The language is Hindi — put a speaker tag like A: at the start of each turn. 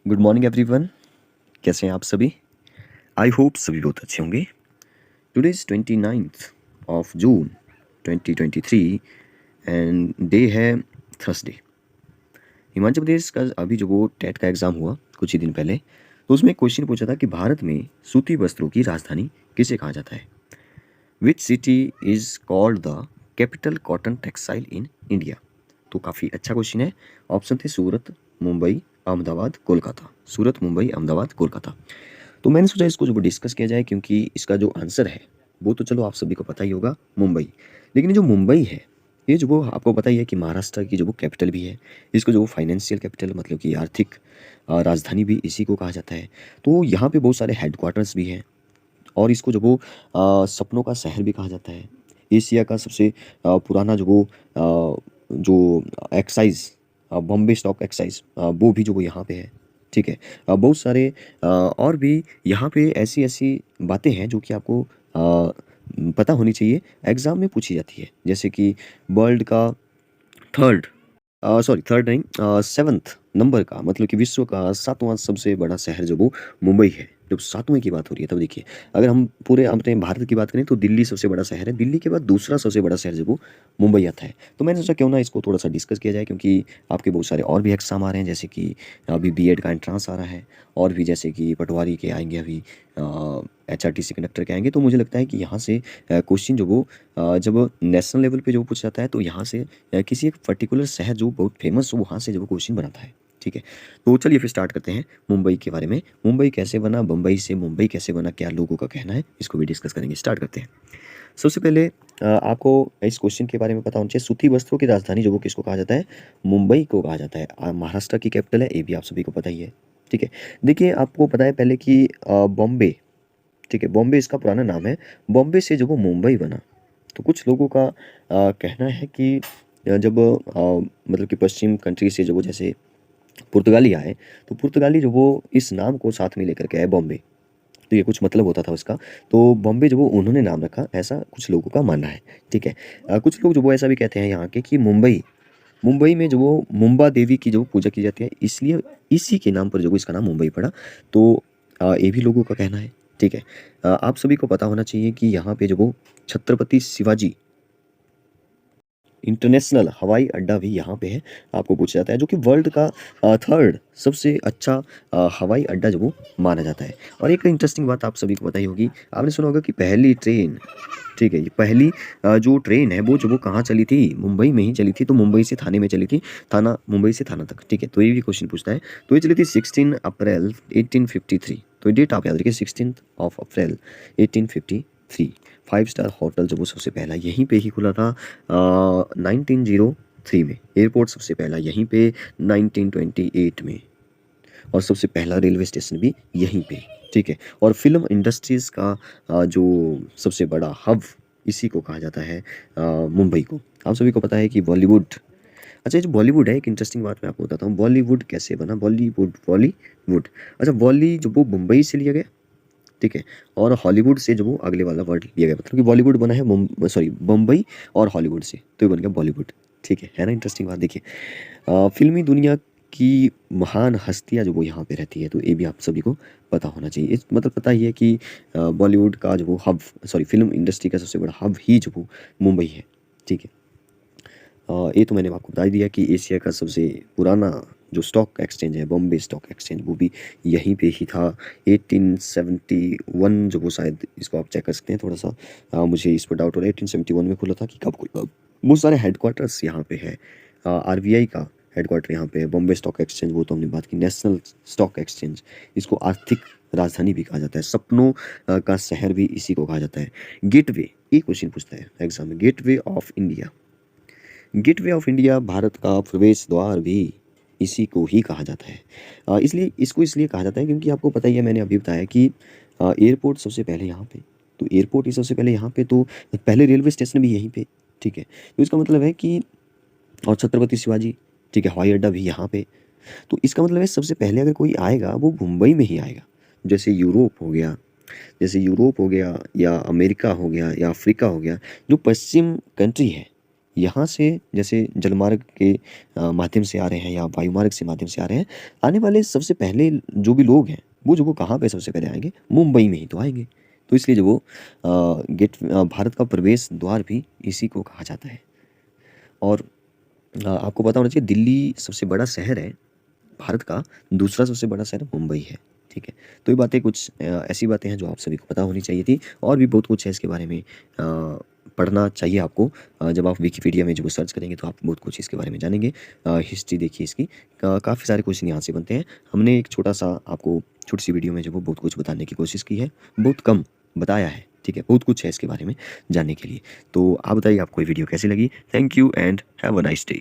A: Good morning everyone. कैसे हैं आप सभी? आई होप सभी बहुत अच्छे होंगे। Today is 29th of June 2023 and day है थर्सडे। हिमाचल प्रदेश का अभी जो वो टेट का एग्ज़ाम हुआ कुछ ही दिन पहले, तो उसमें एक क्वेश्चन पूछा था कि भारत में सूती वस्त्रों की राजधानी किसे कहा जाता है? Which city is called the capital cotton textile in India? तो काफ़ी अच्छा क्वेश्चन है। ऑप्शन थे सूरत, मुंबई, अहमदाबाद, कोलकाता। सूरत, मुंबई, अहमदाबाद, कोलकाता। तो मैंने सोचा इसको जो डिस्कस किया जाए, क्योंकि इसका जो आंसर है वो तो चलो आप सभी को पता ही होगा, मुंबई। लेकिन ये जो मुंबई है, ये जो वो आपको पता ही है कि महाराष्ट्र की जो वो कैपिटल भी है। इसको जो फाइनेंशियल कैपिटल मतलब कि आर्थिक राजधानी भी इसी को कहा जाता है। तो यहाँ पे बहुत सारे हेडक्वार्टर्स भी हैं और इसको जो वो सपनों का शहर भी कहा जाता है। एशिया का सबसे पुराना जो वो जो एक्साइज बॉम्बे स्टॉक एक्साइज वो भी जो वो यहाँ पे है। ठीक है। बहुत सारे और भी यहाँ पे ऐसी ऐसी बातें हैं जो कि आपको पता होनी चाहिए, एग्ज़ाम में पूछी जाती है। जैसे कि वर्ल्ड का थर्ड सॉरी थर्ड नहीं, सेवन्थ नंबर का मतलब कि विश्व का सातवां सबसे बड़ा शहर जो वो मुंबई है। जब सातवें की बात हो रही है तब देखिए, अगर हम पूरे अपने भारत की बात करें तो दिल्ली सबसे बड़ा शहर है। दिल्ली के बाद दूसरा सबसे बड़ा शहर जो वो मुंबई आता है। तो मैंने सोचा क्यों ना इसको थोड़ा सा डिस्कस किया जाए, क्योंकि आपके बहुत सारे और भी एग्जाम आ रहे हैं। जैसे कि अभी बीएड का एंट्रांस आ रहा है और भी जैसे कि पटवारी के आएंगे, अभी एचआरटीसी कंडक्टर के आएंगे। तो मुझे लगता है कि यहाँ से क्वेश्चन जो वो जब नेशनल लेवल पे जो पूछा जाता है तो यहाँ से किसी एक पर्टिकुलर शहर जो बहुत फेमस हो वहाँ से जो क्वेश्चन बनाता है। ठीक है। तो चलिए फिर स्टार्ट करते हैं मुंबई के बारे में। मुंबई कैसे बना, बम्बई से मुंबई कैसे बना, क्या लोगों का कहना है, इसको भी डिस्कस करेंगे। स्टार्ट करते हैं। सबसे पहले आपको इस क्वेश्चन के बारे में पता होना चाहिए, सूती वस्त्रों की राजधानी जो वो किसको कहा जाता है? मुंबई को कहा जाता है। महाराष्ट्र की कैपिटल है, ये भी आप सभी को पता ही है। ठीक है। देखिए आपको पता है पहले कि बॉम्बे, ठीक है, बॉम्बे इसका पुराना नाम है। बॉम्बे से जब वो मुंबई बना तो कुछ लोगों का कहना है कि जब मतलब कि पश्चिम कंट्री से जब वो जैसे पुर्तगाली आए, तो पुर्तगाली जो वो इस नाम को साथ में लेकर के आए बॉम्बे। तो ये कुछ मतलब होता था उसका। तो बॉम्बे जो वो उन्होंने नाम रखा, ऐसा कुछ लोगों का मानना है। ठीक है। कुछ लोग जो वो ऐसा भी कहते हैं यहाँ के कि मुंबई, मुंबई में जो वो मुंबा देवी की जो पूजा की जाती है, इसलिए इसी के नाम पर जो इसका नाम मुंबई पड़ा। तो ये भी लोगों का कहना है। ठीक है। आप सभी को पता होना चाहिए कि यहाँ पे जो वो छत्रपति शिवाजी इंटरनेशनल हवाई अड्डा भी यहाँ पे है। आपको पूछा जाता है जो कि वर्ल्ड का थर्ड सबसे अच्छा हवाई अड्डा जो वो माना जाता है। और एक इंटरेस्टिंग बात आप सभी को पता ही होगी, आपने सुना होगा कि पहली ट्रेन, ठीक है, ये पहली जो ट्रेन है वो जो वो कहाँ चली थी? मुंबई में ही चली थी। तो मुंबई से थाने में चली थी, थाना मुंबई से थाना तक। ठीक है। तो ये भी क्वेश्चन पूछता है। तो ये चली थी 16 अप्रैल 1853। तो डेट आप याद रखिए, 16 अप्रैल 1853। फाइव स्टार होटल जो वो सबसे पहला यहीं पे ही खुला था 1903 में। एयरपोर्ट सबसे पहला यहीं पे 1928 में। और सबसे पहला रेलवे स्टेशन भी यहीं पे। ठीक है। और फिल्म इंडस्ट्रीज़ का जो सबसे बड़ा हब, इसी को कहा जाता है मुंबई को। आप सभी को पता है कि बॉलीवुड, अच्छा ये जो बॉलीवुड है, एक इंटरेस्टिंग बात मैं आपको बताता हूँ। बॉलीवुड कैसे बना? बॉलीवुड, बॉलीवुड, अच्छा बॉली जो वो मुंबई से लिया गया। ठीक है। और हॉलीवुड से जो वो अगले वाला वर्ड लिया गया, मतलब कि बॉलीवुड बना है सॉरी बम्बई और हॉलीवुड से, तो ये बन गया बॉलीवुड। ठीक है ना? इंटरेस्टिंग बात देखिए, फिल्मी दुनिया की महान हस्तियां जो वो यहाँ पे रहती है, तो ये भी आप सभी को पता होना चाहिए। इस मतलब पता ही है कि बॉलीवुड का जो वो हब, सॉरी फिल्म इंडस्ट्री का सबसे बड़ा हब ही जो वो मुंबई है। ठीक है। ये तो मैंने आपको बता ही दिया कि एशिया का सबसे पुराना जो स्टॉक एक्सचेंज है, बॉम्बे स्टॉक एक्सचेंज, वो भी यहीं पे ही था। 1871 जो वो, शायद इसको आप चेक कर सकते हैं थोड़ा सा, मुझे इस पर डाउट हो रहा है। 1871 में खुला था कि कब खुला। बहुत सारे हेडक्वार्टर्स यहाँ पे है। आरबीआई का हेडक्वार्टर यहाँ पे है। बॉम्बे स्टॉक एक्सचेंज वो तो हमने बात की। नेशनल स्टॉक एक्सचेंज, इसको आर्थिक राजधानी भी कहा जाता है। सपनों का शहर भी इसी को कहा जाता है। गेटवे, ये क्वेश्चन पूछता है एग्जाम में, gateway of India. Gateway of India, Bharat का प्रवेश द्वार भी इसी को ही कहा जाता है। इसलिए इसको इसलिए कहा जाता है क्योंकि आपको पता ही है, मैंने अभी बताया कि एयरपोर्ट सबसे पहले यहाँ पे, तो एयरपोर्ट ही सबसे पहले यहाँ पे, तो पहले रेलवे स्टेशन भी यहीं पे। ठीक है। तो इसका मतलब है कि, और छत्रपति शिवाजी, ठीक है, हवाई अड्डा भी यहाँ पे। तो इसका मतलब है सबसे पहले अगर कोई आएगा वो मुंबई में ही आएगा। जैसे यूरोप हो गया, या अमेरिका हो गया या अफ्रीका हो गया, जो पश्चिम कंट्री है यहाँ से जैसे जलमार्ग के माध्यम से आ रहे हैं या वायुमार्ग से माध्यम से आ रहे हैं, आने वाले सबसे पहले जो भी लोग हैं वो जो वो कहाँ पे सबसे पहले आएंगे, मुंबई में ही तो आएंगे। तो इसलिए जो वो भारत का प्रवेश द्वार भी इसी को कहा जाता है। और आपको पता होना चाहिए दिल्ली सबसे बड़ा शहर है भारत का, दूसरा सबसे बड़ा शहर मुंबई है। ठीक है, तो ये बातें कुछ ऐसी बातें हैं जो आप सभी को पता होनी चाहिए थी। और भी बहुत कुछ है इसके बारे में पढ़ना चाहिए आपको। जब आप विकिपीडिया में जब सर्च करेंगे तो आप बहुत कुछ इसके बारे में जानेंगे। हिस्ट्री देखिए इसकी, काफ़ी सारे क्वेश्चन यहाँ से बनते हैं। हमने एक छोटा सा आपको छोटी सी वीडियो में जो वो बहुत कुछ बताने की कोशिश की है, बहुत कम बताया है। ठीक है, बहुत कुछ है इसके बारे में जानने के लिए। तो आप बताइए आपको ये वीडियो कैसी लगी। Thank you and have a nice day.